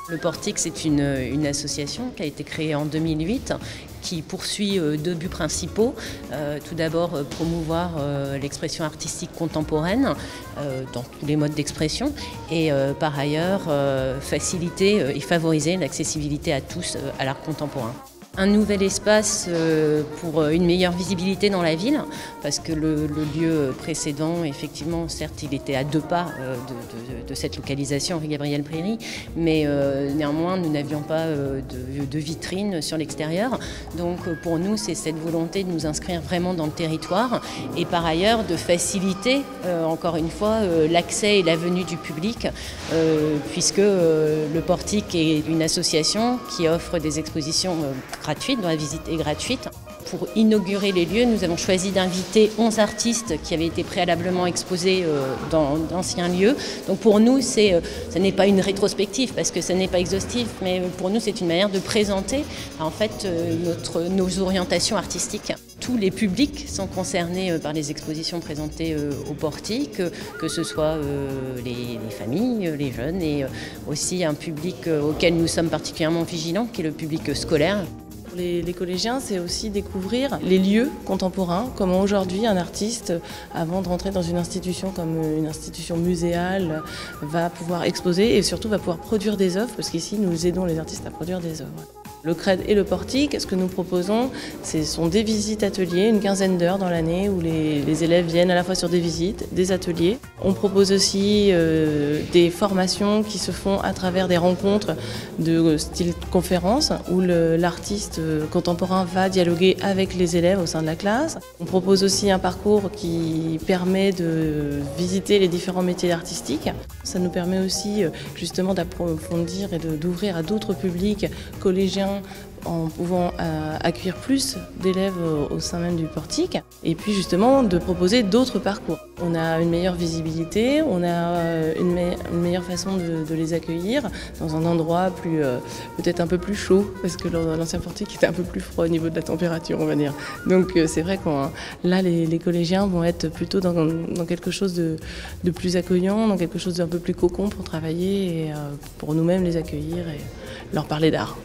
Le Portique, c'est une association qui a été créée en 2008 qui poursuit deux buts principaux. Tout d'abord, promouvoir l'expression artistique contemporaine dans tous les modes d'expression et par ailleurs, faciliter et favoriser l'accessibilité à tous à l'art contemporain. Un nouvel espace pour une meilleure visibilité dans la ville, parce que le lieu précédent, effectivement, certes, il était à 2 pas de cette localisation, rue Gabriel Péri, mais néanmoins, nous n'avions pas de vitrine sur l'extérieur. Donc pour nous, c'est cette volonté de nous inscrire vraiment dans le territoire et par ailleurs de faciliter, encore une fois, l'accès et la venue du public, puisque le Portique est une association qui offre des expositions gratuite, dont la visite est gratuite. Pour inaugurer les lieux, nous avons choisi d'inviter 11 artistes qui avaient été préalablement exposés dans d'anciens lieux. Donc pour nous, ce n'est pas une rétrospective parce que ce n'est pas exhaustif, mais pour nous, c'est une manière de présenter en fait nos orientations artistiques. Tous les publics sont concernés par les expositions présentées au Portique, que ce soit les familles, les jeunes et aussi un public auquel nous sommes particulièrement vigilants, qui est le public scolaire. Pour les collégiens, c'est aussi découvrir les lieux contemporains, comment aujourd'hui un artiste, avant de rentrer dans une institution comme une institution muséale, va pouvoir exposer et surtout va pouvoir produire des œuvres, parce qu'ici nous aidons les artistes à produire des œuvres. Le CRED et le Portique, ce que nous proposons, ce sont des visites ateliers, une quinzaine d'heures dans l'année où les élèves viennent à la fois sur des visites, des ateliers. On propose aussi des formations qui se font à travers des rencontres de style conférence où l'artiste contemporain va dialoguer avec les élèves au sein de la classe. On propose aussi un parcours qui permet de visiter les différents métiers artistiques. Ça nous permet aussi justement d'approfondir et d'ouvrir à d'autres publics collégiens en pouvant accueillir plus d'élèves au sein même du Portique et puis justement de proposer d'autres parcours. On a une meilleure visibilité, on a une meilleure façon de les accueillir dans un endroit peut-être un peu plus chaud parce que l'ancien Portique était un peu plus froid au niveau de la température, on va dire. Donc c'est vrai que là les collégiens vont être plutôt dans quelque chose de plus accueillant, dans quelque chose d'un peu plus cocon pour travailler et pour nous-mêmes les accueillir et leur parler d'art.